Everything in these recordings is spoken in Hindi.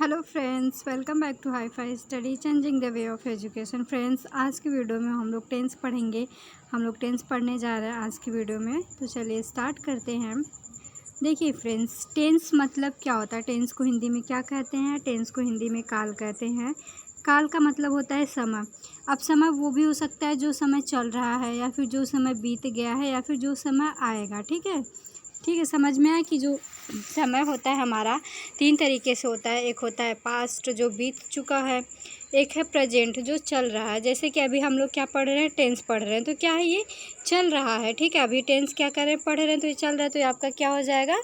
Hello friends, welcome back to hi fi study changing the way of education. Friends, आज की वीडियो में हम लोग टेंस पढ़ेंगे। हम लोग टेंस पढ़ने जा रहे हैं आज की वीडियो में। तो चलिए स्टार्ट करते हैं। देखिए फ्रेंड्स, टेंस मतलब क्या होता है? टेंस को हिंदी में क्या कहते हैं? टेंस को हिंदी में काल कहते हैं। काल का मतलब होता है समय। अब समय वो भी हो सकता है जो समय चल रहा है, या फिर जो समय बीत गया है, या फिर जो समय आएगा। ठीक है, समझ में आया कि जो समय होता है हमारा तीन तरीके से होता है। एक होता है पास्ट जो बीत चुका है, एक है प्रेजेंट जो चल रहा है। जैसे कि अभी हम लोग क्या पढ़ रहे हैं? टेंस पढ़ रहे हैं, तो क्या है? ये चल रहा है। ठीक है, अभी टेंस क्या कर रहे हैं? पढ़ रहे हैं, तो ये चल रहा है, तो ये आपका क्या हो जाएगा?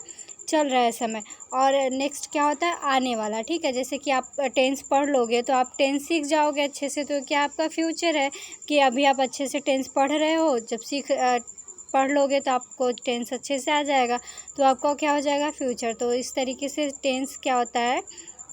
चल रहा है समय। और नेक्स्ट क्या होता है? आने वाला। ठीक है, जैसे कि आप टेंस पढ़ लोगे तो आप टेंस सीख जाओगे अच्छे से, तो क्या आपका फ्यूचर है कि अभी आप अच्छे से टेंस पढ़ रहे हो। जब पढ़ लोगे तो आपको टेंस अच्छे से आ जाएगा, तो आपका क्या हो जाएगा? फ्यूचर। तो इस तरीके से टेंस क्या होता है?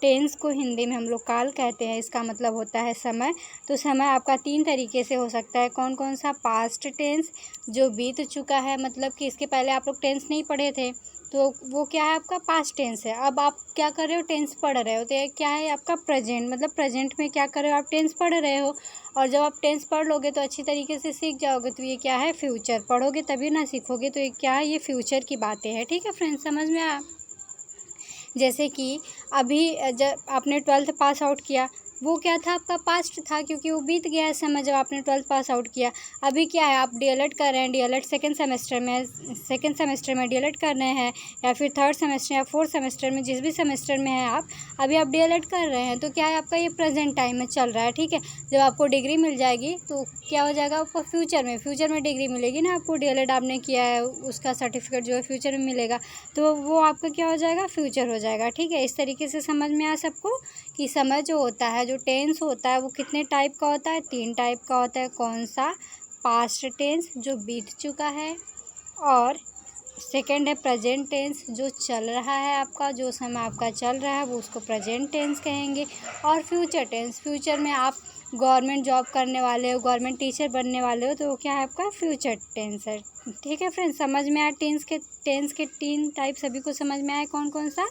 टेंस को हिंदी में हम लोग काल कहते हैं। इसका मतलब होता है समय। तो समय आपका तीन तरीके से हो सकता है। कौन कौन सा? पास्ट टेंस जो बीत चुका है, मतलब कि इसके पहले आप लोग टेंस नहीं पढ़े थे, तो वो क्या है? आपका पास्ट टेंस है। अब आप क्या कर रहे हो? टेंस पढ़ रहे हो, तो ये क्या है? आपका प्रेजेंट। मतलब प्रेजेंट में क्या कर रहे हो? आप टेंस पढ़ रहे हो। और जब आप टेंस पढ़ लोगे तो अच्छी तरीके से सीख जाओगे, तो ये क्या है? फ्यूचर। पढ़ोगे तभी ना सीखोगे, तो ये क्या है? ये फ्यूचर की बातें हैं। ठीक है फ्रेंड्स, समझ में आया? जैसे कि अभी जब आपने 12th पास आउट किया, वो क्या था? आपका पास्ट था, क्योंकि वो बीत गया है समय जब आपने 12th पास आउट किया। अभी क्या है? आप डीएलएड कर रहे हैं। डीएलएड सेकंड सेमेस्टर में डीएलएड कर रहे हैं, या फिर थर्ड सेमेस्टर या फोर्थ सेमेस्टर में, जिस भी सेमेस्टर में हैं आप, अभी आप डीएलएड कर रहे हैं, तो क्या है? आपका ये प्रेजेंट टाइम में चल रहा है। ठीक है, जब आपको डिग्री मिल जाएगी तो क्या हो जाएगा? आपको फ्यूचर में डिग्री मिलेगी ना। आपको डीएलएड आपने किया है, उसका सर्टिफिकेट जो है फ्यूचर में मिलेगा, तो वो आपका क्या हो जाएगा? फ्यूचर हो जाएगा। ठीक है, इस तरीके से समझ में आया सबको कि समय जो होता है, जो टेंस होता है, वो कितने टाइप का होता है? तीन टाइप का होता है। कौन सा? पास्ट टेंस जो बीत चुका है, और सेकंड है प्रेजेंट टेंस जो चल रहा है आपका, जो समय आपका चल रहा है वो उसको प्रेजेंट टेंस कहेंगे। और फ्यूचर टेंस, फ्यूचर में आप गवर्नमेंट जॉब करने वाले हो, गवर्नमेंट टीचर बनने वाले हो, तो वो क्या है? आपका फ्यूचर टेंस है। ठीक है फ्रेंड्स, समझ में आया? टेंस के तीन टाइप सभी को समझ में आया? कौन कौन सा?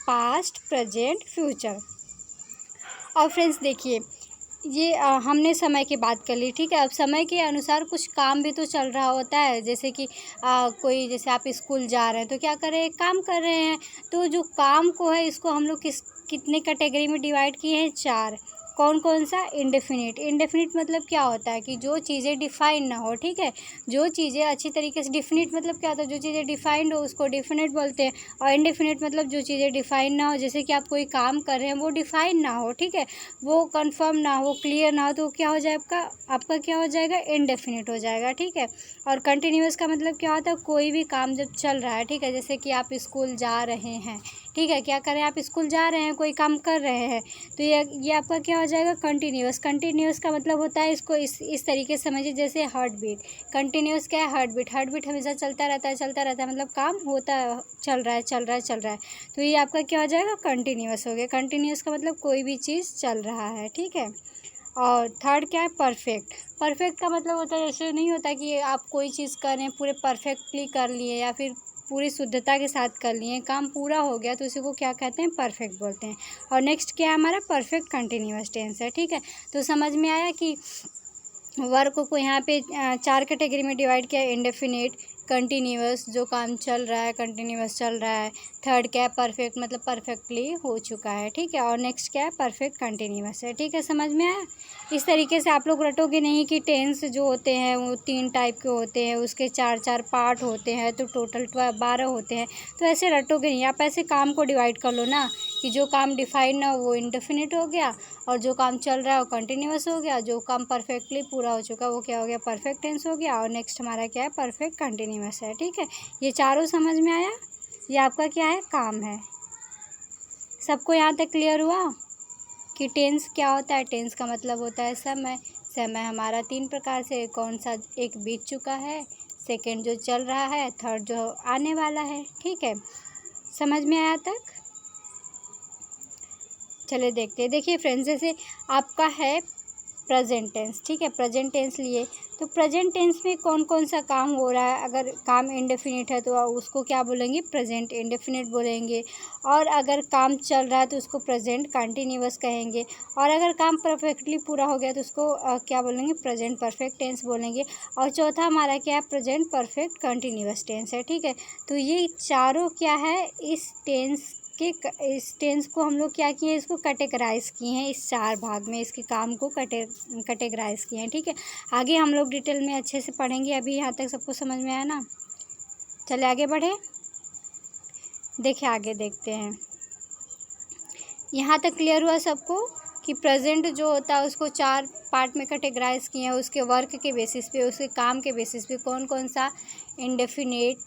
Past, present, future. और फ्रेंड्स देखिए, ये हमने समय की बात कर ली। ठीक है, अब समय के अनुसार कुछ काम भी तो चल रहा होता है। जैसे कि कोई, जैसे आप स्कूल जा रहे हैं, तो क्या कर रहे हैं? काम कर रहे हैं। तो जो काम को है, इसको हम लोग कितने कैटेगरी में डिवाइड किए हैं? चार। कौन कौन सा? इंडेफिनिट। इंडेफिनिट मतलब क्या होता है? कि जो चीज़ें डिफाइन ना हो। ठीक है, जो चीज़ें अच्छी तरीके से, डिफिनिट मतलब क्या होता है? जो चीज़ें डिफाइंड हो उसको डिफिनिट बोलते हैं। और इंडेफिनिट मतलब जो चीज़ें डिफाइन ना हो, जैसे कि आप कोई काम कर रहे हैं, वो डिफाइन ना हो। ठीक है, वो कंफर्म ना हो, क्लियर ना हो, तो क्या हो जाएगा? आपका क्या हो जाएगा? इनडेफिनिट हो जाएगा। ठीक है, और कंटिन्यूअस का मतलब क्या होता है? कोई भी काम जब चल रहा है। ठीक है, जैसे कि आप स्कूल जा रहे हैं। ठीक है, क्या करें? आप स्कूल जा रहे हैं, कोई काम कर रहे हैं, तो ये आपका क्या हो जाएगा? कंटिन्यूअस। कंटिन्यूअस का मतलब होता है, इसको इस तरीके से समझिए, जैसे हार्ट बीट। कंटिन्यूअस क्या है? Heart beat. हार्ट बीट हमेशा चलता रहता है, मतलब काम होता है, चल रहा है। तो ये आपका क्या हो जाएगा? कंटिन्यूअस हो गया। कंटिन्यूअस का मतलब कोई भी चीज़ चल रहा है। ठीक है, और थर्ड क्या है? परफेक्ट। परफेक्ट का मतलब होता है, ऐसे नहीं होता कि आप कोई चीज़ कर रहे हैं पूरे परफेक्टली कर लिए, या फिर पूरी शुद्धता के साथ कर लिए, काम पूरा हो गया, तो उसी को क्या कहते हैं? परफेक्ट बोलते हैं। और नेक्स्ट क्या है हमारा? परफेक्ट कंटिन्यूअस टेंस है। ठीक है, तो समझ में आया कि वर्क को यहाँ पे चार कैटेगरी में डिवाइड किया। इंडेफिनिट, कंटिन्यूअस जो काम चल रहा है, कंटिन्यूअस चल रहा है। थर्ड क्या है? परफेक्ट, मतलब परफेक्टली हो चुका है। ठीक है, और नेक्स्ट क्या है? परफेक्ट कंटिन्यूअस है। ठीक है, समझ में आया? इस तरीके से आप लोग रटोगे नहीं कि टेंस जो होते हैं वो तीन टाइप के होते हैं, उसके चार चार पार्ट होते हैं, तो टोटल 12 होते हैं। तो ऐसे रटोगे नहीं आप, ऐसे काम को डिवाइड कर लो ना, कि जो काम डिफाइन ना हो वो इंडेफिनिट हो गया, और जो काम चल रहा है वो कंटिन्यूअस हो गया, जो काम परफेक्टली पूरा हो चुका वो क्या हो गया? परफेक्ट टेंस हो गया। और नेक्स्ट हमारा क्या है? परफेक्ट कंटिन्यूअस है। ठीक है, ये चारों समझ में आया? ये आपका क्या है? काम है। सबको यहाँ तक क्लियर हुआ कि टेंस क्या होता है? टेंस का मतलब होता है समय। समय हमारा तीन प्रकार से, कौन सा? एक बीत चुका है, सेकंड जो चल रहा है, थर्ड जो आने वाला है। ठीक है, समझ में आया तक? चलिए देखते हैं। देखिए फ्रेंड्स, जैसे आपका है प्रेजेंट टेंस, ठीक है, प्रेजेंट टेंस लिए। तो प्रेजेंट टेंस में कौन कौन सा काम हो रहा है, अगर काम इंडेफिनिट है तो उसको क्या बोलेंगे, प्रेजेंट इंडेफिनिट बोलेंगे। और अगर काम चल रहा है तो उसको प्रेजेंट कंटिन्यूअस कहेंगे। और अगर काम परफेक्टली पूरा हो गया तो उसको क्या बोलेंगे, प्रेजेंट परफेक्ट टेंस बोलेंगे। और चौथा हमारा क्या है, प्रेजेंट परफेक्ट कंटिन्यूअस टेंस है, ठीक है। तो ये चारों क्या है, इस टेंस को हम लोग क्या किए हैं, इसको कैटेगराइज किए हैं इस 4 भाग में, इसके काम को कैटेगराइज किए हैं, ठीक है। आगे हम लोग डिटेल में अच्छे से पढ़ेंगे। अभी यहाँ तक सबको समझ में आया ना, चले आगे बढ़े, देखिए आगे देखते हैं। यहाँ तक क्लियर हुआ सबको कि प्रेजेंट जो होता है उसको 4 पार्ट में कैटेगराइज किए हैं, उसके वर्क के बेसिस पे, उसके काम के बेसिस पे, कौन कौन सा, इंडेफिनिट,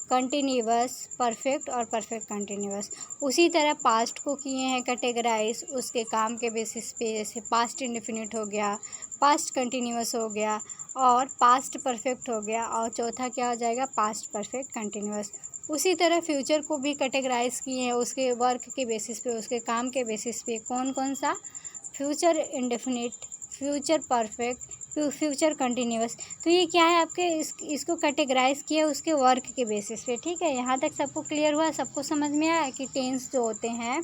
कंटिन्यूअस, परफेक्ट और परफेक्ट कंटिन्यूअस। उसी तरह पास्ट को किए हैं कैटेगराइज उसके काम के बेसिस पे, जैसे पास्ट इंडेफिनिट हो गया, पास्ट कंटिन्यूअस हो गया और पास्ट परफेक्ट हो गया, और चौथा क्या हो जाएगा, पास्ट परफेक्ट कंटिन्यूअस। उसी तरह फ्यूचर को भी कैटेगराइज किए हैं उसके वर्क के बेसिस पे, उसके काम के बेसिस पे, कौन कौन सा, future indefinite, future perfect, future continuous. तो ये क्या है आपके, इसको कैटेगराइज किया उसके वर्क के बेसिस पे, ठीक है। यहाँ तक सबको क्लियर हुआ, सबको समझ में आया कि टेंस जो होते हैं,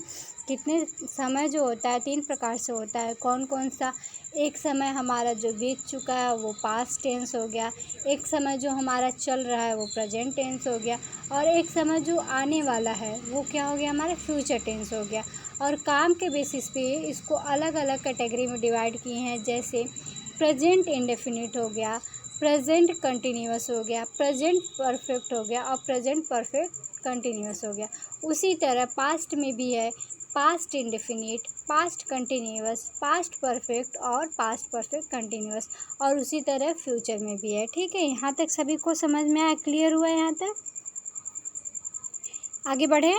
कितने समय जो होता है 3 प्रकार से होता है, कौन कौन सा। एक समय हमारा जो बीत चुका है वो पास्ट टेंस हो गया, एक समय जो हमारा चल रहा है वो प्रेजेंट टेंस हो गया, और एक समय जो आने वाला है वो क्या हो गया, हमारा फ्यूचर टेंस हो गया। और काम के बेसिस पे इसको अलग अलग कैटेगरी में डिवाइड किए हैं, जैसे प्रेजेंट इंडेफिनिट हो गया, प्रेजेंट कंटिन्यूअस हो गया, प्रेजेंट परफेक्ट हो गया और प्रेजेंट परफेक्ट कंटिन्यूअस हो गया। उसी तरह पास्ट में भी है, past indefinite, past continuous, past perfect और पास्ट परफेक्ट कंटिन्यूअस। और उसी तरह फ्यूचर में भी है, ठीक है। यहाँ तक सभी को समझ में आया, क्लियर हुआ है यहाँ तक, आगे बढ़े,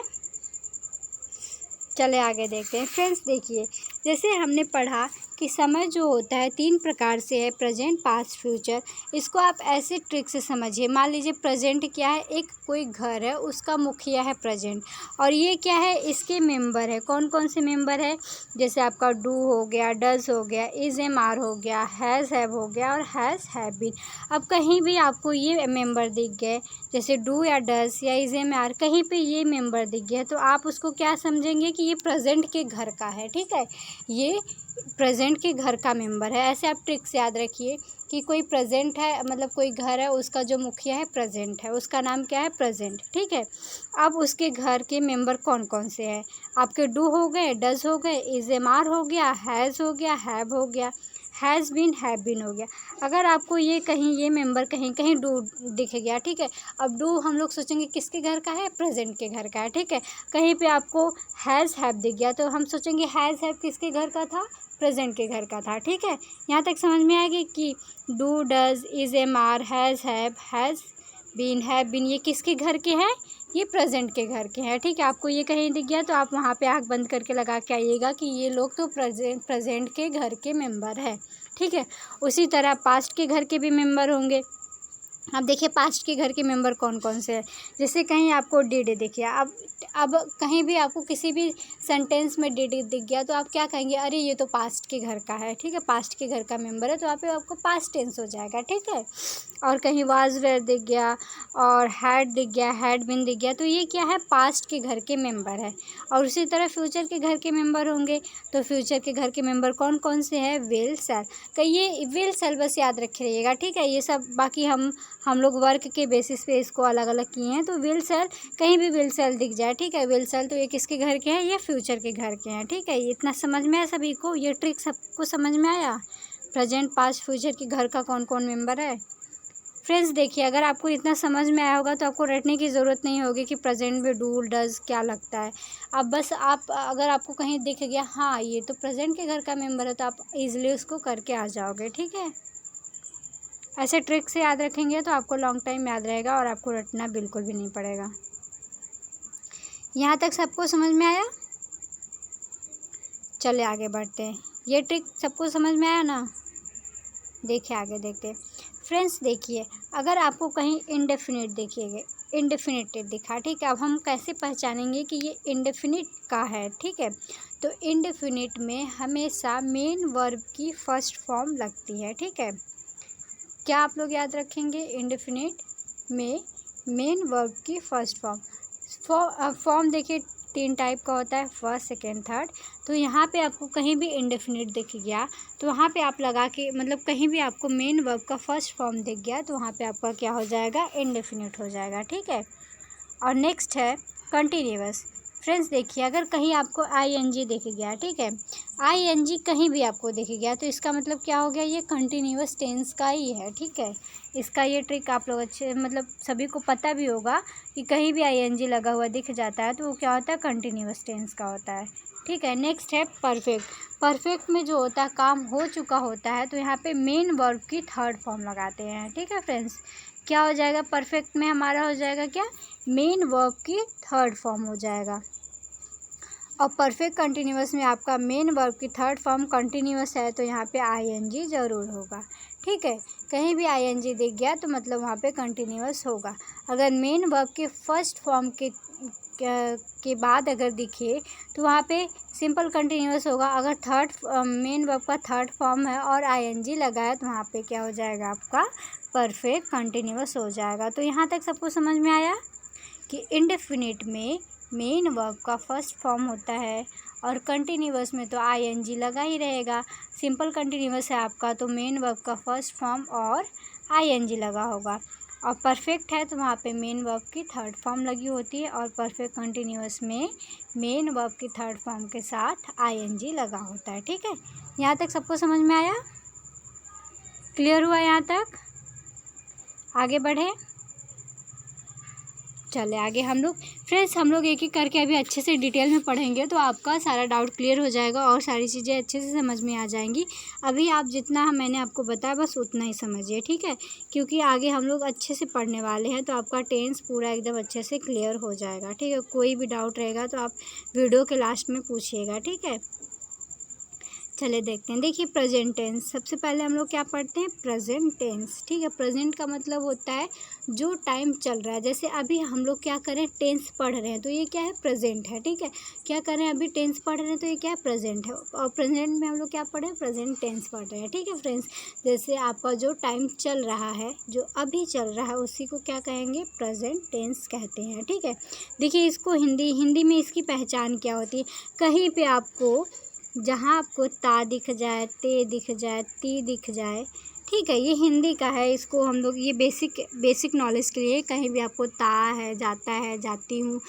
चले आगे देखते हैं। फ्रेंड्स देखिए, जैसे हमने पढ़ा कि समय जो होता है 3 प्रकार से है, प्रेजेंट, पास्ट, फ्यूचर। इसको आप ऐसे ट्रिक से समझिए। मान लीजिए प्रेजेंट क्या है, एक कोई घर है, उसका मुखिया है प्रेजेंट, और ये क्या है, इसके मेंबर है। कौन कौन से मेंबर है, जैसे आपका डू हो गया, डज हो गया, इज एम आर हो गया, हैज़ हैव हो गया और हैज़ हैव बीन। अब कहीं भी आपको ये मेंबर दिख गए, जैसे डू या डज या इज एम आर, कहीं पे ये मेंबर दिख गया तो आप उसको क्या समझेंगे कि ये प्रेजेंट के घर का है, ठीक है, ये प्रेजेंट के घर का मेंबर है। ऐसे आप ट्रिक्स याद रखिए कि कोई प्रेजेंट है, मतलब कोई घर है, उसका जो मुखिया है प्रेजेंट है, उसका नाम क्या है, प्रेजेंट, ठीक है। अब उसके घर के मेंबर कौन कौन से हैं, आपके डू हो गए, डज हो गए, इज एम आर हो गया, हैज़ हो गया, हैव हो गया, हैज़ बीन, हैव बीन हो गया। अगर आपको ये कहीं ये मेंबर कहीं कहीं डू दिख गया, ठीक है, अब डू हम लोग सोचेंगे किसके घर का है, प्रेजेंट के घर का है, ठीक है। कहीं पे आपको हैज़ हैव दिख गया तो हम सोचेंगे हैज़ हैव किसके घर का था, प्रेजेंट के घर का था, ठीक है। यहाँ तक समझ में आएगी कि do, does, is am are, has have, has been, have been, ये किसके घर के हैं, ये प्रेजेंट के घर के हैं, ठीक है। आपको ये कहीं दिख गया तो आप वहाँ पे आँख बंद करके लगा के आइएगा कि ये लोग तो प्रेजेंट के घर के मेंबर है, ठीक है। उसी तरह पास्ट के घर के भी मेंबर होंगे। अब देखिए पास्ट के घर के मेंबर कौन कौन से हैं, जैसे कहीं आपको डिड देखिए, अब कहीं भी आपको किसी भी सेंटेंस में डिड दिख गया तो आप क्या कहेंगे, अरे ये तो पास्ट के घर का है, ठीक है, पास्ट के घर का मेंबर है, तो वहाँ पे आपको पास्ट टेंस हो जाएगा, ठीक है। और कहीं वाज वेयर दिख गया और हैड दिख गया, हैड बिन दिख गया, तो ये क्या है, पास्ट के घर के मेंबर है। और उसी तरह फ्यूचर के घर के मेंबर होंगे, तो फ्यूचर के घर के मेंबर कौन कौन से हैं, विल, शैल। ये विल, शैल बस याद रखे रहिएगा, ठीक है। ये सब बाकी हम लोग वर्क के बेसिस पे इसको अलग अलग किए हैं। तो विल, शैल, कहीं भी विल, शैल दिख जाए, ठीक है, विल, शैल, तो ये किसके घर के हैं, ये फ्यूचर के घर के हैं, ठीक है। ये इतना समझ में आया सभी को, ये ट्रिक सबको समझ में आया, प्रेजेंट, पास्ट, फ्यूचर के घर का कौन कौन मेंबर है। फ्रेंड्स देखिए, अगर आपको इतना समझ में आया होगा तो आपको रटने की ज़रूरत नहीं होगी कि प्रेजेंट में डू, डज क्या लगता है। अब बस आप, अगर आपको कहीं दिख गया हाँ ये तो प्रेजेंट के घर का मेंबर है, तो आप इजीली उसको करके आ जाओगे, ठीक है। ऐसे ट्रिक से याद रखेंगे तो आपको लॉन्ग टाइम याद रहेगा और आपको रटना बिल्कुल भी नहीं पड़ेगा। यहाँ तक सबको समझ में आया, चले आगे बढ़ते हैं। ये ट्रिक सबको समझ में आया ना, देखिए आगे देखते हैं। फ्रेंड्स देखिए, अगर आपको कहीं इंडेफिनिट देखिएगा, इंडेफिनिट दिखा, ठीक है, अब हम कैसे पहचानेंगे कि ये इंडेफिनिट का है, ठीक है। तो इंडेफिनिट में हमेशा मेन वर्ब की फर्स्ट फॉर्म लगती है, ठीक है। क्या आप लोग याद रखेंगे? इंडेफिनिट में मेन वर्ब की फर्स्ट फॉर्म देखिए 3 टाइप का होता है, फर्स्ट, सेकेंड, थर्ड। तो यहाँ पे आपको कहीं भी इंडेफिनिट दिख गया तो वहाँ पे आप लगा के मतलब कहीं भी आपको मेन वर्ब का फर्स्ट फॉर्म दिख गया तो वहाँ पे आपका क्या हो जाएगा? इंडेफिनिट हो जाएगा, ठीक है। और नेक्स्ट है कंटिन्यूअस। फ्रेंड्स देखिए, अगर कहीं आपको आईएनजी दिख गया, ठीक है, आईएनजी कहीं भी आपको दिख गया तो इसका मतलब क्या हो गया? ये कंटिन्यूअस टेंस का ही है, ठीक है। इसका ये ट्रिक आप लोग अच्छे मतलब सभी को पता भी होगा कि कहीं भी आईएनजी लगा हुआ दिख जाता है तो वो क्या होता है? कंटिन्यूअस टेंस का होता है, ठीक है। नेक्स्ट है परफेक्ट। परफेक्ट में जो होता है काम हो चुका होता है तो यहाँ पे मेन वर्ब की थर्ड फॉर्म लगाते हैं, ठीक है फ्रेंड्स। क्या हो जाएगा? परफेक्ट में हमारा हो जाएगा क्या? मेन वर्ब की थर्ड फॉर्म हो जाएगा। और परफेक्ट कंटिन्यूअस में आपका मेन वर्ब की थर्ड फॉर्म कंटिन्यूअस है तो यहाँ पे आईएनजी ज़रूर होगा, ठीक है। कहीं भी आईएनजी दिख गया तो मतलब वहाँ पे कंटिन्यूअस होगा। अगर मेन वर्ब के फर्स्ट फॉर्म के बाद अगर दिखे तो वहाँ पे सिंपल कंटिन्यूअस होगा। अगर थर्ड मेन वर्ब का थर्ड फॉर्म है और आईएनजी लगा है तो वहाँ पे क्या हो जाएगा? आपका परफेक्ट कंटिन्यूअस हो जाएगा। तो यहाँ तक सबको समझ में आया कि इंडेफिनिट में मेन वर्ब का फर्स्ट फॉर्म होता है और कंटिन्यूअस में तो आईएनजी लगा ही रहेगा। सिंपल कंटिन्यूअस है आपका तो मेन वर्ब का फर्स्ट फॉर्म और आईएनजी लगा होगा। और परफेक्ट है तो वहाँ पे मेन वर्ब की थर्ड फॉर्म लगी होती है और परफेक्ट कंटिन्यूअस में मेन वर्ब की थर्ड फॉर्म के साथ आईएनजी लगा होता है, ठीक है। यहाँ तक सबको समझ में आया? क्लियर हुआ यहाँ तक? आगे बढ़े, चले आगे हम लोग। फ्रेंड्स हम लोग एक एक करके अभी अच्छे से डिटेल में पढ़ेंगे तो आपका सारा डाउट क्लियर हो जाएगा और सारी चीज़ें अच्छे से समझ में आ जाएंगी। अभी आप जितना मैंने आपको बताया बस उतना ही समझिए, ठीक है, क्योंकि आगे हम लोग अच्छे से पढ़ने वाले हैं तो आपका टेंस पूरा एकदम अच्छे से क्लियर हो जाएगा, ठीक है। कोई भी डाउट रहेगा तो आप वीडियो के लास्ट में पूछिएगा, ठीक है। चले देखते हैं। देखिए प्रेजेंट टेंस, सबसे पहले हम लोग क्या पढ़ते हैं? प्रेजेंट टेंस, ठीक है। प्रेजेंट का मतलब होता है जो टाइम चल रहा है। जैसे अभी हम लोग क्या करें? टेंस पढ़ रहे हैं तो ये क्या है? प्रेजेंट है, ठीक है। क्या करें? अभी टेंस पढ़ रहे हैं तो ये क्या है? प्रेजेंट है। और प्रेजेंट में हम लोग क्या पढ़ रहे हैं? प्रेजेंट टेंस पढ़ रहे हैं, ठीक है फ्रेंड्स। जैसे आपका जो टाइम चल रहा है, जो अभी चल रहा है, उसी को क्या कहेंगे? प्रेजेंट टेंस कहते हैं, ठीक है। देखिए इसको हिंदी में इसकी पहचान क्या होती है? कहीं पे आपको जहाँ आपको ता दिख जाए, ते दिख जाए, ती दिख जाए, ठीक है, ये हिंदी का है। इसको हम लोग ये बेसिक नॉलेज के लिए, कहीं भी आपको ता है, जाता है, जाती हूँ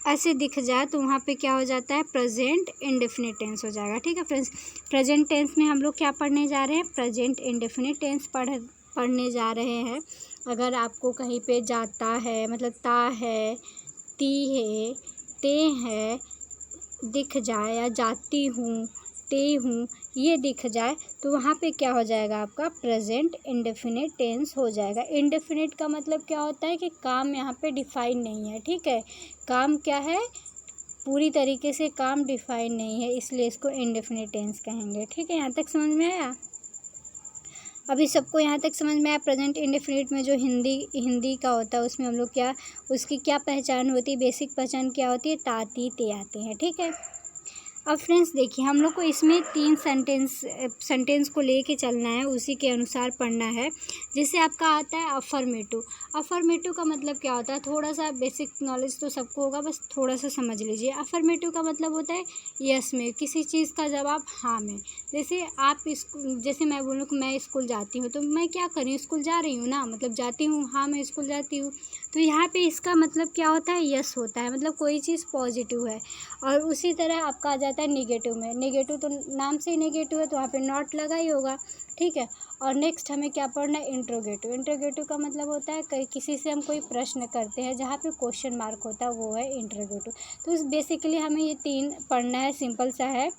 ऐसे दिख जाए तो वहाँ पे क्या हो जाता है? प्रेजेंट इंडेफिनिट टेंस हो जाएगा, ठीक है फ्रेंड्स। प्रेजेंट टेंस में हम लोग क्या पढ़ने जा रहे हैं? प्रेजेंट इंडेफिनिट टेंस पढ़ने जा रहे हैं। अगर आपको कहीं पे जाता है मतलब ता है, ती है, ते है दिख जाए या जाती हूँ, ते हूँ ये दिख जाए तो वहाँ पे क्या हो जाएगा? आपका प्रेजेंट इंडेफिनिट टेंस हो जाएगा। इंडेफिनिट का मतलब क्या होता है कि काम यहाँ पे डिफाइन नहीं है, ठीक है। काम क्या है? पूरी तरीके से काम डिफाइन नहीं है, इसलिए इसको इंडेफिनिट टेंस कहेंगे, ठीक है। यहाँ तक समझ में आया? अभी सबको यहाँ तक समझ में आया? प्रेजेंट इंडेफिनिट में जो हिंदी का होता है उसमें हम लोग क्या उसकी क्या पहचान होती है? बेसिक पहचान क्या होती है? ता, ती, ते आते हैं, ठीक है। अब फ्रेंड्स देखिए हम लोग को इसमें 3 सेंटेंस को लेके चलना है, उसी के अनुसार पढ़ना है। जैसे आपका आता है अफर्मेटिव। अफर्मेटिव का मतलब क्या होता है? थोड़ा सा बेसिक नॉलेज तो सबको होगा, बस थोड़ा सा समझ लीजिए। अफर्मेटिव का मतलब होता है यस में, किसी चीज़ का जवाब हाँ में। जैसे मैं बोलूँ कि मैं स्कूल जाती हूँ तो मैं क्या करूँ? स्कूल जा रही हूँ ना, मतलब जाती हूँ, हाँ मैं स्कूल जाती हूँ। तो यहाँ पे इसका मतलब क्या होता है? यस होता है, मतलब कोई चीज़ पॉजिटिव है। और उसी तरह आपका आ जाता है नेगेटिव में। नेगेटिव तो नाम से ही नेगेटिव है तो वहाँ पे नॉट लगा ही होगा, ठीक है। और नेक्स्ट हमें क्या पढ़ना है? इंट्रोगेटिव। इंट्रोगेटिव का मतलब होता है किसी से हम कोई प्रश्न करते हैं जहाँ पे क्वेश्चन मार्क होता है, वो है इंट्रोगेटिव। तो बेसिकली हमें ये 3 पढ़ना है, सिंपल सा है।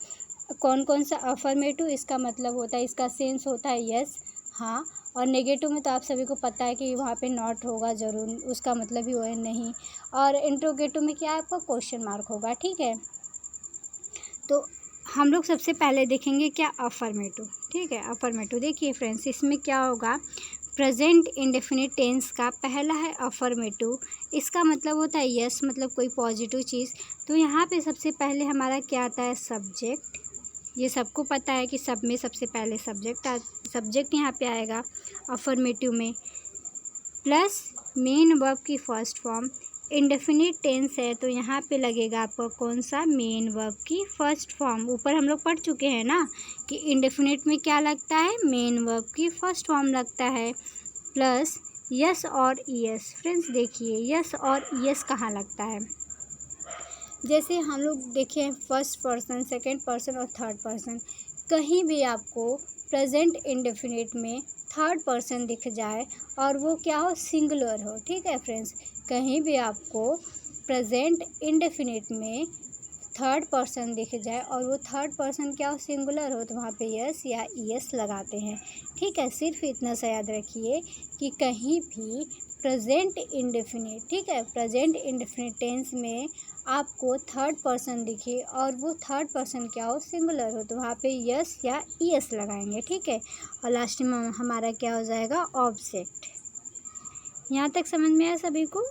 कौन कौन सा? अफर्मेटिव, इसका मतलब होता है, इसका सेंस होता है यस, हाँ। और नेगेटिव में तो आप सभी को पता है कि वहाँ पे नॉट होगा ज़रूर, उसका मतलब ही वो है नहीं। और इंट्रोगेटिव में क्या है? आपका क्वेश्चन मार्क होगा, ठीक है। तो हम लोग सबसे पहले देखेंगे क्या? अफर्मेटिव, ठीक है। अफर्मेटिव देखिए फ्रेंड्स, इसमें क्या होगा? प्रेजेंट इंडेफिनिट टेंस का पहला है अफर्मेटिव। इसका मतलब होता है यस, मतलब कोई पॉजिटिव चीज़। तो यहाँ पे सबसे पहले हमारा क्या आता है, सब्जेक्ट। ये सबको पता है कि सब में सबसे पहले सब्जेक्ट यहाँ पे आएगा अफर्मेटिव में, प्लस मेन वर्ब की फर्स्ट फॉर्म। इंडेफिनिट टेंस है तो यहाँ पे लगेगा आपको कौन सा, मेन वर्ब की फर्स्ट फॉर्म। ऊपर हम लोग पढ़ चुके हैं ना कि इंडेफिनिट में क्या लगता है, मेन वर्ब की फर्स्ट फॉर्म लगता है, प्लस यस और ईएस। फ्रेंड्स देखिए यस और ईएस कहाँ लगता है, जैसे हम लोग देखें फर्स्ट पर्सन, सेकंड पर्सन और थर्ड पर्सन, कहीं भी आपको प्रेजेंट इंडेफिनिट में थर्ड पर्सन दिख जाए और वो क्या हो, सिंगुलर हो। ठीक है फ्रेंड्स, कहीं भी आपको प्रेजेंट इंडेफिनिट में थर्ड पर्सन दिख जाए और वो थर्ड पर्सन क्या हो, सिंगुलर हो, तो वहाँ पे यस या ईएस लगाते हैं। ठीक है, सिर्फ इतना सा याद रखिए कि कहीं भी प्रेजेंट इंडेफिनिट, ठीक है, प्रेजेंट इंडेफिनिट टेंस में आपको थर्ड पर्सन दिखे और वो थर्ड पर्सन क्या हो, सिंगुलर हो, तो वहाँ पे यस या ईएस लगाएंगे। ठीक है, और लास्ट में हमारा क्या हो जाएगा, ऑब्जेक्ट। यहाँ तक समझ में आया सभी को?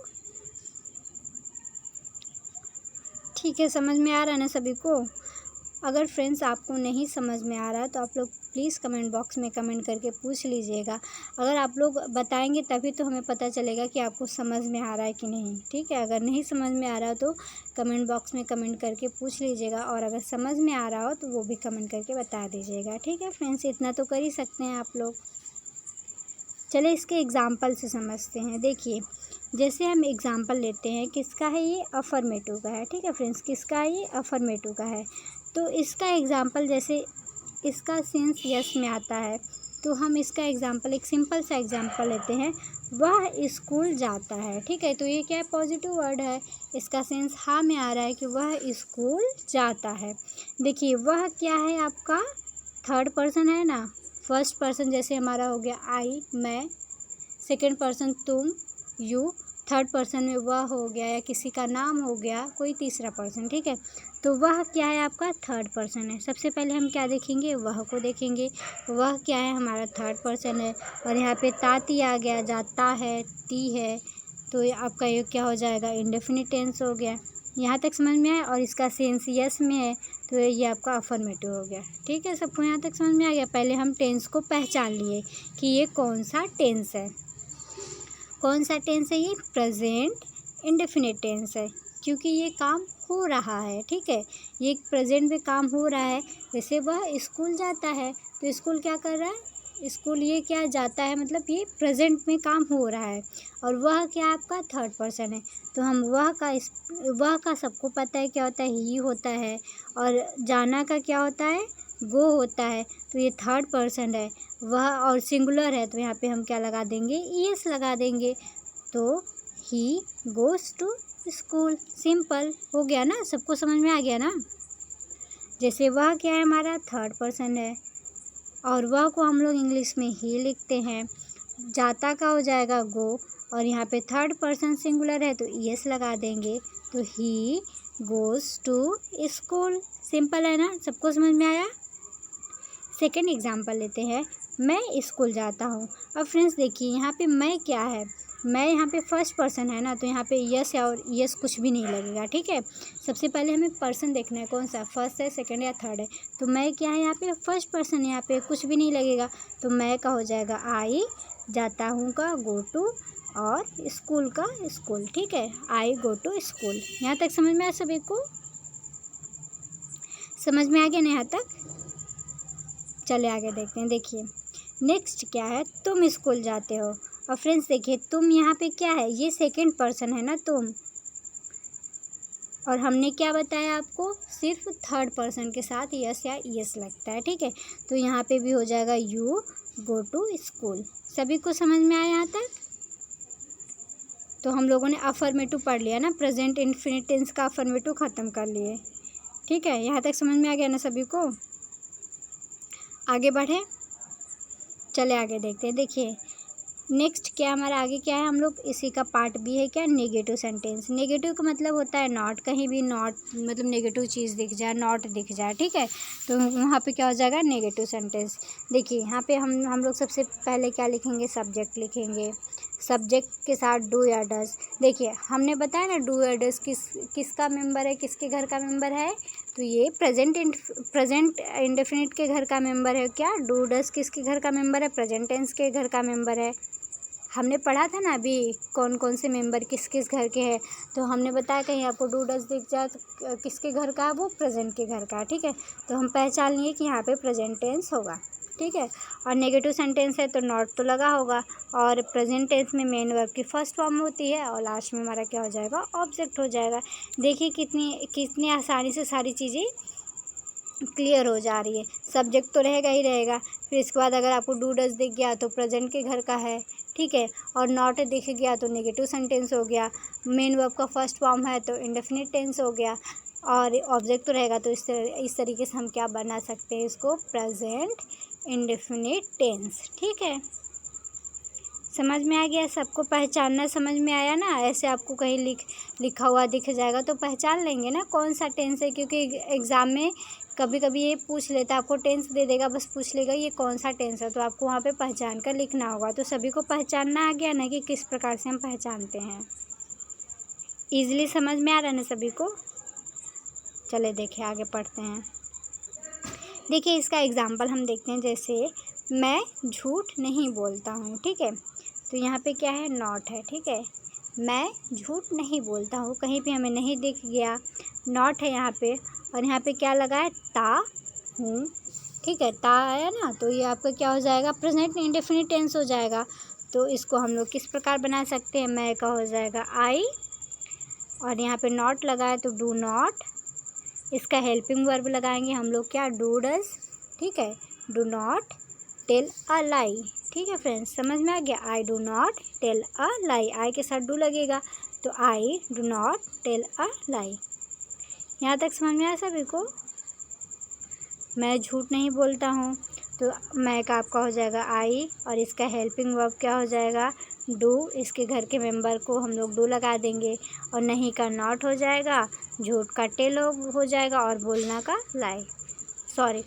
ठीक है, समझ में आ रहा है ना सभी को? अगर फ्रेंड्स आपको नहीं समझ में आ रहा तो आप लोग प्लीज़ कमेंट बॉक्स में कमेंट करके पूछ लीजिएगा। अगर आप लोग बताएंगे तभी तो हमें पता चलेगा कि आपको समझ में आ रहा है कि नहीं। ठीक है, अगर नहीं समझ में आ रहा तो कमेंट बॉक्स में कमेंट करके पूछ लीजिएगा, और अगर समझ में आ रहा हो तो वो भी कमेंट करके बता दीजिएगा। ठीक है फ्रेंड्स, इतना तो कर ही सकते हैं आप लोग। चलिए इसके एग्ज़ाम्पल से समझते हैं। देखिए जैसे हम एग्ज़ाम्पल लेते हैं, किसका है ये, अफर्मेटिव का है। ठीक है फ्रेंड्स, किसका है ये, अफर्मेटिव का है। तो इसका एग्ज़ाम्पल, जैसे इसका सेंस यस में आता है तो हम इसका एग्ज़ाम्पल, एक सिंपल सा एग्ज़ाम्पल लेते हैं, वह स्कूल जाता है। ठीक है, तो ये क्या है, पॉजिटिव वर्ड है, इसका सेंस हाँ में आ रहा है कि वह स्कूल जाता है। देखिए वह क्या है आपका, थर्ड पर्सन है ना, फर्स्ट पर्सन जैसे हमारा हो गया आई, मैं, सेकंड पर्सन तुम, यू, थर्ड पर्सन में वह हो गया या किसी का नाम हो गया, कोई तीसरा पर्सन। ठीक है, तो वह क्या है आपका, थर्ड पर्सन है। सबसे पहले हम क्या देखेंगे, वह को देखेंगे। वह क्या है, हमारा थर्ड पर्सन है। और यहाँ पे ताती आ गया, जाता है, ती है, तो ये आपका ये क्या हो जाएगा, इंडेफिनिट टेंस हो गया। यहाँ तक समझ में आया, और इसका सेंस यस में है तो ये आपका अफर्मेटिव हो गया। ठीक है, सबको यहाँ तक समझ में आ गया। पहले हम टेंस को पहचान लिए कि ये कौन सा टेंस है। कौन सा टेंस है ये, प्रेजेंट इंडेफिनिट टेंस है, क्योंकि ये काम हो रहा है। ठीक है, ये प्रेजेंट में काम हो रहा है। जैसे वह स्कूल जाता है तो स्कूल क्या कर रहा है, स्कूल ये क्या जाता है, मतलब ये प्रेजेंट में काम हो रहा है। और वह क्या आपका थर्ड पर्सन है, तो हम वह का सबको पता है क्या होता है, ही होता है। और जाना का क्या होता है, गो होता है, तो ये थर्ड पर्सन है वह, और सिंगुलर है तो यहाँ पे हम क्या लगा देंगे, ईएस लगा देंगे। तो he goes to school, simple हो गया ना, सबको समझ में आ गया ना। जैसे वह क्या है, हमारा थर्ड पर्सन है और वह को हम लोग इंग्लिश में ही लिखते हैं। जाता का हो जाएगा गो, और यहाँ पे थर्ड पर्सन सिंगुलर है तो ईएस लगा देंगे, तो he goes to school. Simple है ना, सबको समझ में आया। सेकेंड एग्जाम्पल लेते हैं, मैं स्कूल जाता हूँ। अब फ्रेंड्स देखिए यहाँ पे मैं क्या है, मैं यहाँ पे फर्स्ट पर्सन है ना, तो यहाँ पे यस या और यस कुछ भी नहीं लगेगा। ठीक है, सबसे पहले हमें पर्सन देखना है, कौन सा, फर्स्ट है, सेकंड या थर्ड है। तो मैं क्या है, यहाँ पे फर्स्ट पर्सन है, यहाँ पे कुछ भी नहीं लगेगा, तो मैं का हो जाएगा आई, जाता हूँ का गो टू, और स्कूल का स्कूल। ठीक है, आई गो टू स्कूल। यहाँ तक समझ में आया सभी को? समझ में आ गया ना यहाँ तक? चले आगे देखते हैं। देखिए नेक्स्ट क्या है, तुम स्कूल जाते हो। और फ्रेंड्स देखिए तुम यहाँ पे क्या है, ये सेकंड पर्सन है ना तुम, और हमने क्या बताया आपको, सिर्फ थर्ड पर्सन के साथ यस या ईएस लगता है। ठीक है, तो यहाँ पे भी हो जाएगा यू गो टू स्कूल। सभी को समझ में आया यहाँ तक? तो हम लोगों ने अफर्मेटिव पढ़ लिया ना, प्रेजेंट इंडेफिनिट टेंस का अफर्मेटिव ख़त्म कर लिए। ठीक है, यहाँ तक समझ में आ गया ना सभी को? आगे बढ़े, चले आगे देखते हैं। देखिए नेक्स्ट क्या हमारा आगे क्या है, हम लोग इसी का पार्ट बी है क्या, नेगेटिव सेंटेंस। नेगेटिव का मतलब होता है नॉट, कहीं भी नॉट मतलब नेगेटिव चीज़ दिख जाए, नॉट दिख जाए, ठीक है, तो वहाँ पे क्या हो जाएगा, नेगेटिव सेंटेंस। देखिए यहाँ पे हम लोग सबसे पहले क्या लिखेंगे, सब्जेक्ट लिखेंगे। सब्जेक्ट के साथ डू या डज। देखिए हमने बताया ना डू या डज किसका मेंबर है, किसके घर का मेंबर है, तो ये प्रेजेंट इंडेफिनिट के घर का मेंबर है क्या, डू डज किसके घर का मेंबर है, प्रेजेंट टेंस के घर का मेंबर है। हमने पढ़ा था ना अभी कौन कौन से मेंबर किस किस घर के हैं, तो हमने बताया कहीं आपको डू डज दिख जाए तो किसके घर का है, वो प्रेजेंट के घर का है, ठीक है, तो हम पहचान लिए कि यहाँ पे प्रेजेंट टेंस होगा, ठीक है। और नेगेटिव सेंटेंस है तो नॉट तो लगा होगा, और प्रेजेंट टेंस में मेन वर्ब की फर्स्ट फॉर्म होती है और लास्ट में हमारा क्या हो जाएगा, ऑब्जेक्ट हो जाएगा। देखिए कितनी आसानी से सारी चीज़ें क्लियर हो जा रही है। सब्जेक्ट तो रहेगा ही रहेगा, फिर इसके बाद अगर आपको डू डज दिख गया तो प्रेजेंट के घर का है, ठीक है, और नॉट दिख गया तो नेगेटिव सेंटेंस हो गया, मेन वर्ब का फर्स्ट फॉर्म है तो इंडेफिनिट टेंस हो गया, और ऑब्जेक्ट तो रहेगा तो इस तरीके से हम क्या बना सकते हैं इसको, प्रेजेंट इंडेफिनिट टेंस, ठीक है। समझ में आ गया सबको, पहचानना समझ में आया ना, ऐसे आपको कहीं लिखा हुआ दिख जाएगा तो पहचान लेंगे ना कौन सा टेंस है, क्योंकि एग्ज़ाम में कभी कभी ये पूछ लेता, आपको टेंस दे देगा, बस पूछ लेगा ये कौन सा टेंस है, तो आपको वहाँ पे पहचान कर लिखना होगा। तो सभी को पहचानना आ गया ना कि किस प्रकार से हम पहचानते हैं, ईजिली समझ में आ रहा है ना सभी को। चले देखिए आगे पढ़ते हैं। देखिए इसका एग्ज़ाम्पल हम देखते हैं, जैसे मैं झूठ नहीं बोलता हूँ, ठीक है, तो यहाँ पे क्या है, नॉट है, ठीक है, मैं झूठ नहीं बोलता हूँ, कहीं पे हमें नहीं दिख गया, नॉट है यहाँ पे, और यहाँ पे क्या लगा है, ता हूँ, ठीक है, ता आया ना, तो ये आपका क्या हो जाएगा, प्रेजेंट इंडेफिनिट टेंस हो जाएगा। तो इसको हम लोग किस प्रकार बना सकते हैं, मैं का हो जाएगा आई, और यहाँ पे नॉट लगा है तो डू नॉट, इसका हेल्पिंग वर्ब लगाएंगे हम लोग क्या, डू डज, ठीक है, do not tell a lie, ठीक है फ्रेंड्स, समझ में आ गया, I do not tell a lie, I के साथ डू लगेगा तो I do not tell a lie. यहाँ तक समझ में आया सभी को, मैं झूठ नहीं बोलता हूँ, तो मैं का आपका हो जाएगा आई, और इसका हेल्पिंग वर्ब क्या हो जाएगा, डू, इसके घर के मेंबर को हम लोग डू लगा देंगे, और नहीं का नॉट हो जाएगा, झूठ का टेल हो जाएगा, और बोलना का लाई, सॉरी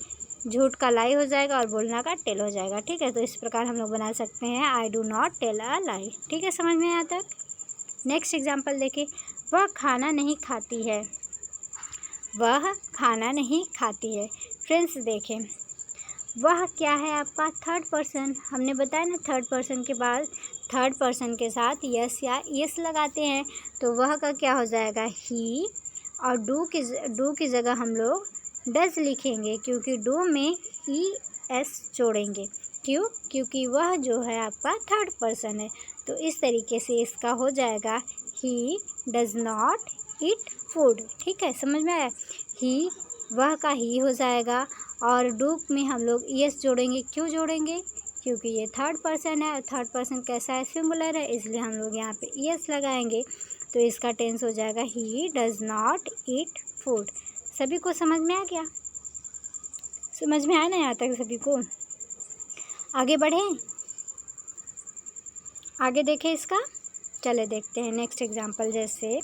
झूठ का लाई हो जाएगा और बोलना का टेल हो जाएगा, ठीक है। तो इस प्रकार हम लोग बना सकते हैं I do not tell a lie, ठीक है, समझ में यहाँ तक। नेक्स्ट एग्जांपल देखिए, वह खाना नहीं खाती है, वह खाना नहीं खाती है। फ्रेंड्स देखें, वह क्या है आपका थर्ड पर्सन, हमने बताया ना थर्ड पर्सन के बाद थर्ड पर्सन के साथ यस या यस लगाते हैं, तो वह का क्या हो जाएगा, ही, और डू की जगह हम लोग डज लिखेंगे, क्योंकि डू में ई एस जोड़ेंगे, क्योंकि वह जो है आपका थर्ड पर्सन है, तो इस तरीके से इसका हो जाएगा he does not eat food, ठीक है, समझ में आया, ही, वह का ही हो जाएगा, और डू में हम लोग यस जोड़ेंगे, क्यों जोड़ेंगे, क्योंकि ये थर्ड पर्सन है, थर्ड पर्सन कैसा है, सिंगुलर है, इसलिए हम लोग यहाँ पे यस लगाएंगे, तो इसका टेंस हो जाएगा he does not eat food. सभी को समझ में आ गया, समझ में आया ना यहाँ तक सभी को। आगे बढ़ें, आगे देखें इसका, चले देखते हैं नेक्स्ट एग्जांपल। जैसे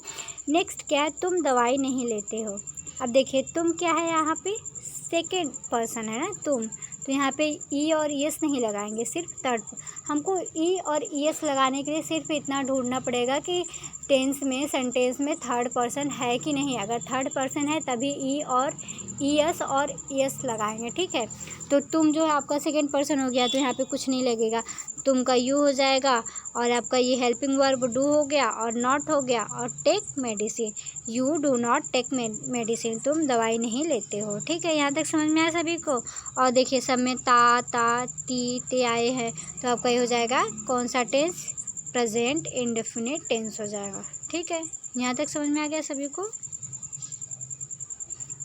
नेक्स्ट क्या है, तुम दवाई नहीं लेते हो। अब देखिए तुम क्या है, यहाँ पे सेकेंड पर्सन है ना तुम, तो यहाँ पे ई और यस नहीं लगाएंगे, सिर्फ थर्ड। हमको ई और यस लगाने के लिए सिर्फ इतना ढूंढना पड़ेगा कि टेंस में सेंटेंस में थर्ड पर्सन है कि नहीं, अगर थर्ड पर्सन है तभी ई और यस और यस लगाएंगे, ठीक है। तो तुम जो है आपका सेकेंड पर्सन हो गया, तो यहाँ पे कुछ नहीं लगेगा, तुम का यू हो जाएगा, और आपका ये हेल्पिंग वर्ब डू हो गया, और नॉट हो गया, और take medicine, you do not take medicine, तुम दवाई नहीं लेते हो, ठीक है। यहाँ तक समझ में आया सभी को। और देखिए सब में ता ती ते आए हैं, तो आपका ये हो जाएगा कौन सा टेंस, प्रेजेंट इंडेफिनिट टेंस हो जाएगा, ठीक है। यहाँ तक समझ में आ गया सभी को,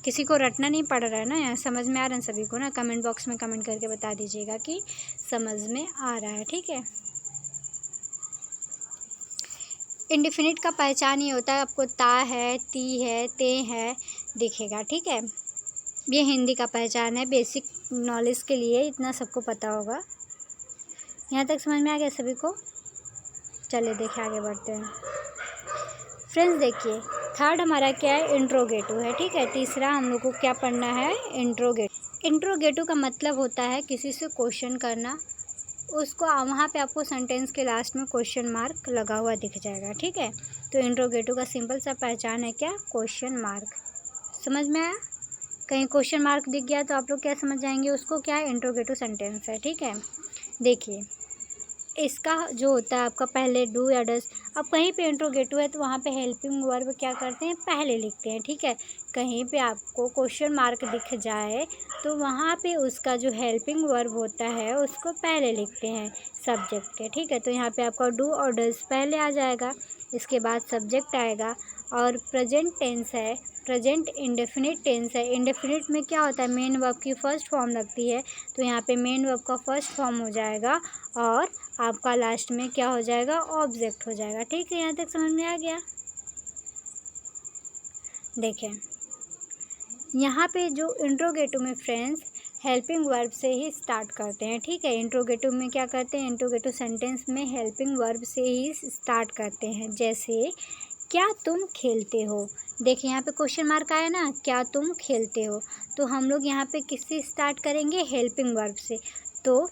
किसी को रटना नहीं पड़ रहा है ना, यहाँ समझ में आ रहा है सभी को ना, कमेंट बॉक्स में कमेंट करके बता दीजिएगा कि समझ में आ रहा है, ठीक है। इंडेफिनिट का पहचान ये होता है, आपको ता है, ती है, ते है दिखेगा, ठीक है। ये हिंदी का पहचान है, बेसिक नॉलेज के लिए इतना सबको पता होगा। यहाँ तक समझ में आ गया सभी को? चलिए देखिए आगे बढ़ते हैं। फ्रेंड्स देखिए, थर्ड हमारा क्या है, इंट्रोगेटिव है, ठीक है। तीसरा हम लोग को क्या पढ़ना है, इंट्रोगेटिव। इंट्रोगेटिव का मतलब होता है किसी से क्वेश्चन करना, उसको वहाँ पे आपको सेंटेंस के लास्ट में क्वेश्चन मार्क लगा हुआ दिख जाएगा, ठीक है। तो इंट्रोगेटिव का सिंपल सा पहचान है क्या, क्वेश्चन मार्क। समझ में आया? कहीं क्वेश्चन मार्क दिख गया तो आप लोग क्या समझ जाएंगे, उसको क्या है, इंट्रोगेटिव सेंटेंस है, ठीक है। देखिए इसका जो होता है आपका पहले डू या डज, अब कहीं पे इंट्रोगेटिव है तो वहाँ पे हेल्पिंग वर्ब क्या करते हैं, पहले लिखते हैं, ठीक है। कहीं पे आपको क्वेश्चन मार्क दिख जाए तो वहाँ पे उसका जो हेल्पिंग वर्ब होता है उसको पहले लिखते हैं सब्जेक्ट के, ठीक है। तो यहाँ पे आपका डू और डज पहले आ जाएगा, इसके बाद सब्जेक्ट आएगा। और प्रेजेंट टेंस है, प्रेजेंट इंडेफिनिट टेंस है। इंडेफिनिट में क्या होता है, मेन वर्ब की फर्स्ट फॉर्म लगती है, तो यहाँ पे मेन वर्ब का फर्स्ट फॉर्म हो जाएगा और आपका लास्ट में क्या हो जाएगा, ऑब्जेक्ट हो जाएगा, ठीक है। यहाँ तक समझ में आ गया? देखें यहाँ पे जो इंट्रोगेटिव में फ्रेंड्स हेल्पिंग वर्ब से ही स्टार्ट करते हैं, ठीक है। इंट्रोगेटिव में क्या करते हैं, इंट्रोगेटिव सेंटेंस में हेल्पिंग वर्ब से ही स्टार्ट करते हैं। जैसे क्या तुम खेलते हो, देखिए यहाँ पे क्वेश्चन मार्क आया ना, क्या तुम खेलते हो, तो हम लोग यहाँ पे किससे स्टार्ट करेंगे, हेल्पिंग वर्ब से। तो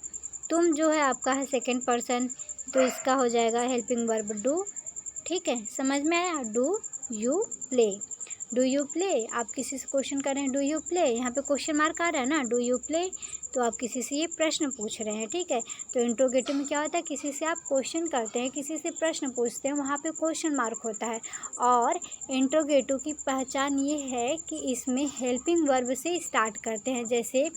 तुम जो है आपका है सेकंड पर्सन, तो इसका हो जाएगा हेल्पिंग वर्ब डू, ठीक है। समझ में आया? Do you play, do you play, आप किसी से क्वेश्चन कर रहे हैं, डू यू प्ले, यहाँ पे क्वेश्चन मार्क आ रहा है ना, डू यू प्ले, तो आप किसी से ये प्रश्न पूछ रहे हैं, ठीक है। तो इंट्रोगेटिव में क्या होता है, किसी से आप क्वेश्चन करते हैं, किसी से प्रश्न पूछते हैं, वहाँ पे क्वेश्चन मार्क होता है। और इंट्रोगेटिव की पहचान ये है कि इसमें हेल्पिंग वर्ब से स्टार्ट करते हैं। जैसे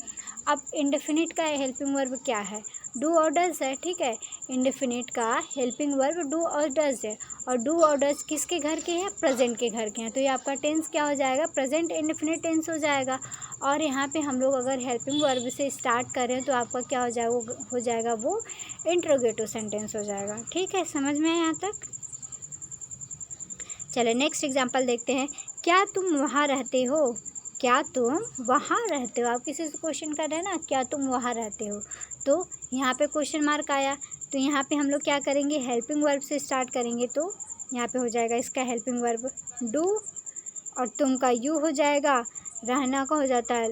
अब इंडेफिनिट का हेल्पिंग वर्ब क्या है, डू और डज है, ठीक है। इंडेफिनिट का हेल्पिंग वर्ब डू और डज है, और डू और डज किसके घर के हैं, प्रेजेंट के घर के हैं, तो ये आपका टेंस क्या हो जाएगा, प्रेजेंट इंडेफिनिट टेंस हो जाएगा। और यहाँ पे हम लोग अगर हेल्पिंग वर्ब से स्टार्ट करें तो आपका क्या हो जाएगा वो इंट्रोगेटिव सेंटेंस हो जाएगा, ठीक है। समझ में है यहाँ तक? चलिए नेक्स्ट एग्जांपल देखते हैं। क्या तुम वहाँ रहते हो, क्या तुम वहाँ रहते हो, आप किसी से क्वेश्चन कर रहे हैं ना, क्या तुम वहाँ रहते हो, तो यहाँ पे क्वेश्चन मार्क आया, तो यहाँ पे हम लोग क्या करेंगे, हेल्पिंग वर्ब से स्टार्ट करेंगे, तो यहाँ पे हो जाएगा इसका हेल्पिंग वर्ब डू, और तुम का यू हो जाएगा, रहना का हो जाता है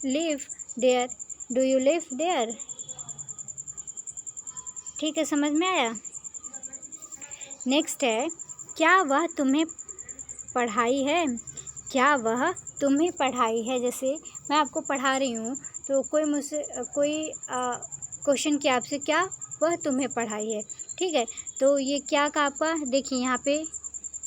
live there, do you live there, ठीक है। समझ में आया? नेक्स्ट है, क्या वह तुम्हें पढ़ाई है, क्या वह तुम्हें पढ़ाई है। जैसे मैं आपको पढ़ा रही हूँ तो कोई मुझसे क्वेश्चन किया आपसे, क्या वह तुम्हें पढ़ाई है, ठीक है। तो ये क्या का आपका, देखिए यहाँ पे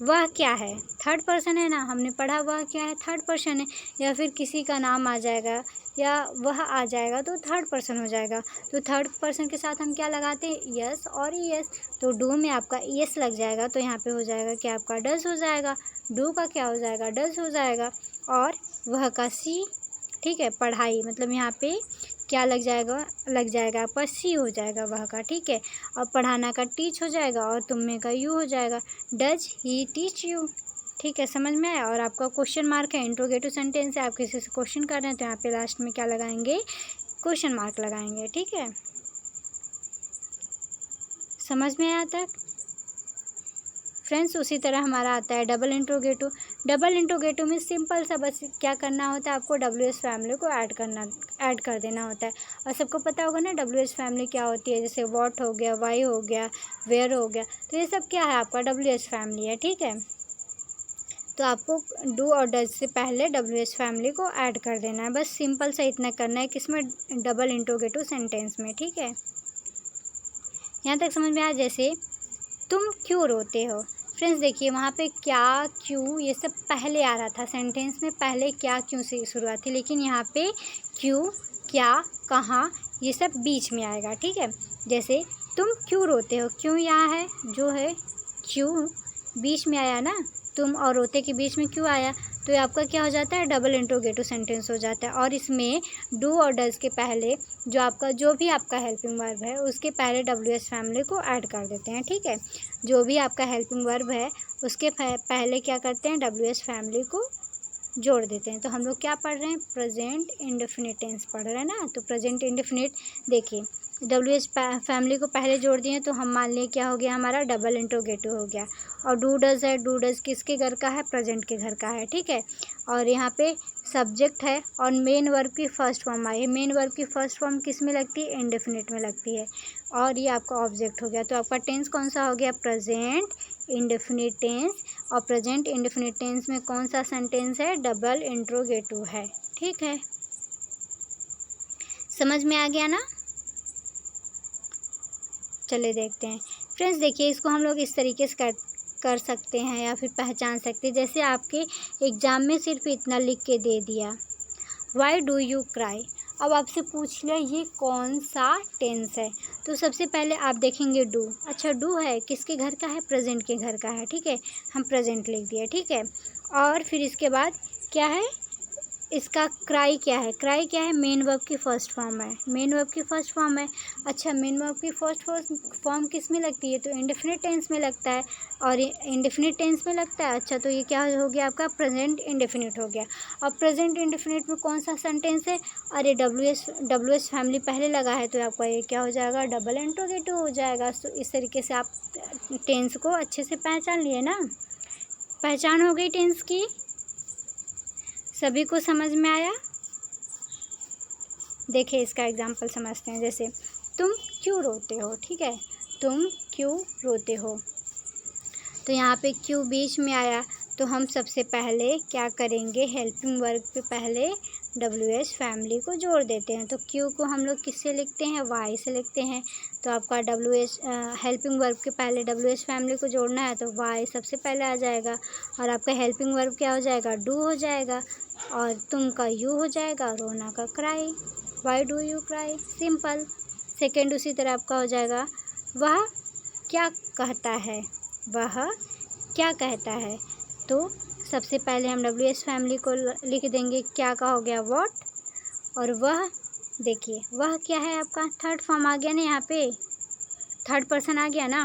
वह क्या है, थर्ड पर्सन है ना, हमने पढ़ा वह क्या है, थर्ड पर्सन है। या फिर किसी का नाम आ जाएगा या वह आ जाएगा तो थर्ड पर्सन हो जाएगा। तो थर्ड पर्सन के साथ हम क्या लगाते हैं, यस और ईएस, तो डू में आपका ईएस लग जाएगा, तो यहाँ पे हो जाएगा क्या, आपका डज हो जाएगा। डू का क्या हो जाएगा, डज हो जाएगा। और वह का सी, ठीक है, पढ़ाई मतलब यहाँ पे क्या लग जाएगा आपका सी हो जाएगा वह का, ठीक है। और पढ़ाना का टीच हो जाएगा, और तुम्हें का यू हो जाएगा, डज ही टीच यू, ठीक है। समझ में आया? और आपका क्वेश्चन मार्क है, इंट्रोगेटिव सेंटेंस है, आप किसी से क्वेश्चन कर रहे हैं तो यहाँ पे लास्ट में क्या लगाएंगे, क्वेश्चन मार्क लगाएंगे, ठीक है। समझ में आया तक फ्रेंड्स? उसी तरह हमारा आता है डबल इंट्रोगेटिव। डबल इंट्रोगेटिव में सिंपल सा बस क्या करना होता है, आपको WH फैमिली को ऐड कर देना होता है। और सबको पता होगा ना WH फैमिली क्या होती है, जैसे व्हाट हो गया, वाई हो गया, वेयर हो गया, तो ये सब क्या है, आपका WH फैमिली है, ठीक है। तो आपको डू और डज से पहले WH फैमिली को ऐड कर देना है, बस सिंपल सा इतना करना है, किसमें, डबल इंट्रोगेटिव सेंटेंस में, ठीक है। यहाँ तक समझ में आया? जैसे तुम क्यों रोते हो, फ्रेंड्स देखिए वहाँ पे क्या, क्यों, ये सब पहले आ रहा था सेंटेंस में, पहले क्या क्यों से शुरुआत थी, लेकिन यहाँ पे क्यों, क्या, कहाँ, ये सब बीच में आएगा, ठीक है। जैसे तुम क्यों रोते हो, क्यों यहाँ है, जो है क्यों बीच में आया ना, तुम और रोते के बीच में क्यों आया, तो ये आपका क्या हो जाता है, डबल इंट्रोगेटिव सेंटेंस हो जाता है। और इसमें डू और डज के पहले जो भी आपका हेल्पिंग वर्ब है उसके पहले WH फैमिली को ऐड कर देते हैं, ठीक है। जो भी आपका हेल्पिंग वर्ब है उसके पहले क्या करते हैं, WH फैमिली को जोड़ देते हैं। तो हम लोग क्या पढ़ रहे हैं, प्रेजेंट इंडेफिनिट टेंस पढ़ रहे हैं ना, तो प्रेजेंट इंडेफिनिट देखिए WH फैमिली को पहले जोड़ दिए तो हम मान लें क्या हो गया हमारा डबल इंट्रोगेटिव हो गया। और डू डज है, डू डज किसके घर का है, प्रेजेंट के घर का है, ठीक है। और यहाँ पे सब्जेक्ट है और मेन वर्ब की फर्स्ट फॉर्म आई है। मेन वर्ब की फर्स्ट फॉर्म किस में लगती है, इंडेफिनिट में लगती है। और ये आपका ऑब्जेक्ट हो गया। तो आपका टेंस कौन सा हो गया, प्रेजेंट इंडेफिनिट टेंस। और प्रेजेंट इंडेफिनिट टेंस में कौन सा सेंटेंस है, डबल इंट्रोगेटिव है, ठीक है। समझ में आ गया ना। चलिए देखते हैं फ्रेंड्स। देखिए इसको हम लोग इस तरीके से कर सकते हैं या फिर पहचान सकते हैं। जैसे आपके एग्ज़ाम में सिर्फ इतना लिख के दे दिया, वाई डू यू क्राई। अब आपसे पूछ लिया ये कौन सा टेंस है, तो सबसे पहले आप देखेंगे डू। अच्छा डू है किसके घर का है, प्रेजेंट के घर का है, ठीक है। हम प्रेजेंट लिख दिया, ठीक है। और फिर इसके बाद क्या है, इसका क्राई क्या है, क्राई क्या है, मेन वर्ब की फर्स्ट फॉर्म है, मेन वर्ब की फर्स्ट फॉर्म है। अच्छा मेन वर्ब की फर्स्ट फॉर्म किस में लगती है, तो इंडेफिनिट टेंस में लगता है। और इंडेफिनिट टेंस में लगता है। अच्छा तो ये क्या हो गया आपका, प्रेजेंट इंडेफिनिट हो गया। और प्रेजेंट इंडेफिनिट में कौन सा सेंटेंस है, अरे डब्ल्यू एस फैमिली पहले लगा है, तो आपका ये क्या हो जाएगा, डबल इंट्रोगेटिव हो जाएगा। तो इस तरीके से आप टेंस को अच्छे से पहचान लिए ना। पहचान हो गई टेंस की, सभी को समझ में आया। देखिए इसका एग्जाम्पल समझते हैं। जैसे तुम क्यों रोते हो, ठीक है, तुम क्यों रोते हो। तो यहाँ पे क्यों बीच में आया, तो हम सबसे पहले क्या करेंगे, हेल्पिंग वर्ब पे पहले WH फैमिली को जोड़ देते हैं। तो क्यों को हम लोग किससे लिखते हैं, वाई से लिखते हैं। तो आपका WH हेल्पिंग वर्ब के पहले WH फैमिली को जोड़ना है तो वाई सबसे पहले आ जाएगा। और आपका हेल्पिंग वर्ब क्या हो जाएगा, डू हो जाएगा। और तुम का यू हो जाएगा, रोना का cry, why do you cry, simple. Second उसी तरह आपका हो जाएगा, वह क्या कहता है, वह क्या कहता है। तो सबसे पहले हम WH फैमिली को लिख देंगे, क्या का हो गया व्हाट। और वह, देखिए वह क्या है आपका, थर्ड फॉर्म आ गया ना, यहाँ पे थर्ड पर्सन आ गया ना,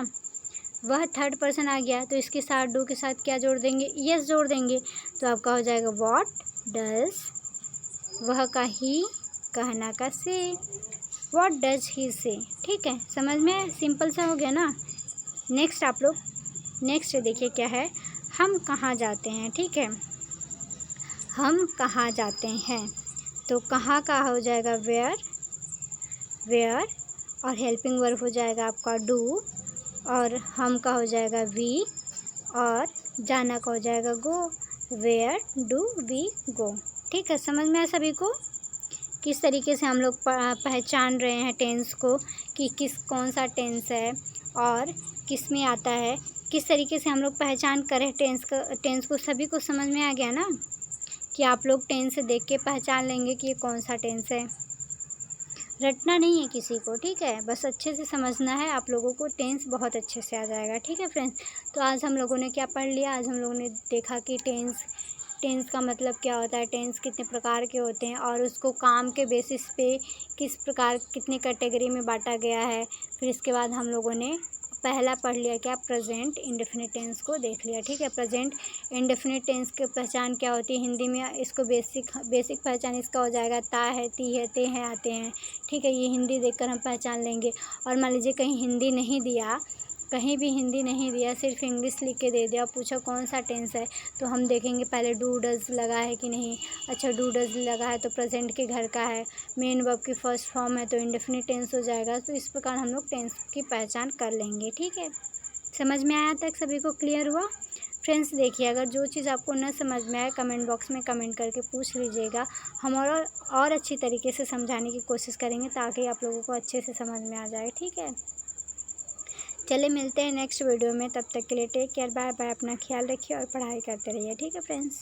वह थर्ड पर्सन आ गया। तो इसके साथ डू के साथ क्या जोड़ देंगे, यस जोड़ देंगे। तो आपका हो जाएगा व्हाट डज, वह का ही, कहना का से, व्हाट डज ही से, ठीक है। समझ में, सिंपल सा हो गया ना। नेक्स्ट आप लोग नेक्स्ट देखिए क्या है, हम कहाँ जाते हैं, ठीक है, हम कहाँ जाते हैं। तो कहाँ का हो जाएगा वेयर, वेयर। और हेल्पिंग वर्ब हो जाएगा आपका डू। और हम का हो जाएगा वी। और जाना का हो जाएगा गो, वेयर डू वी गो, ठीक है। समझ में आया सभी को, किस तरीके से हम लोग पहचान रहे हैं टेंस को, कि कौन सा टेंस है और किस में आता है, किस तरीके से हम लोग पहचान करें टेंस को सभी को समझ में आ गया ना। कि आप लोग टेंस से देख के पहचान लेंगे कि ये कौन सा टेंस है। रटना नहीं है किसी को, ठीक है, बस अच्छे से समझना है। आप लोगों को टेंस बहुत अच्छे से आ जाएगा, ठीक है फ्रेंड्स। तो आज हम लोगों ने क्या पढ़ लिया, आज हम लोगों ने देखा कि टेंस का मतलब क्या होता है, टेंस कितने प्रकार के होते हैं और उसको काम के बेसिस पे किस प्रकार कितनी कैटेगरी में बांटा गया है। फिर इसके बाद हम लोगों ने पहला पढ़ लिया क्या, प्रेजेंट इंडेफिनिट टेंस को देख लिया, ठीक है। प्रेजेंट इंडेफिनिट टेंस की पहचान क्या होती है हिंदी में, इसको बेसिक पहचान इसका हो जाएगा, ता है, ती है, ते हैं, आते हैं, ठीक है। ये हिंदी देखकर हम पहचान लेंगे। और मान लीजिए कहीं हिंदी नहीं दिया, कहीं भी हिंदी नहीं दिया, सिर्फ इंग्लिश लिख के दे दिया, पूछा कौन सा टेंस है, तो हम देखेंगे पहले डू डज लगा है कि नहीं। अच्छा डू डज लगा है तो प्रेजेंट के घर का है, मेन वर्ब की फर्स्ट फॉर्म है तो इंडेफिनिट टेंस हो जाएगा। तो इस प्रकार हम लोग टेंस की पहचान कर लेंगे, ठीक है। समझ में आया तक सभी को, क्लियर हुआ फ्रेंड्स। देखिए अगर जो चीज़ आपको न समझ में आए कमेंट बॉक्स में कमेंट करके पूछ लीजिएगा, हम और अच्छी तरीके से समझाने की कोशिश करेंगे ताकि आप लोगों को अच्छे से समझ में आ जाए, ठीक है। चले मिलते हैं नेक्स्ट वीडियो में, तब तक के लिए टेक केयर, बाय बाय, अपना ख्याल रखिए और पढ़ाई करते रहिए, ठीक है फ्रेंड्स।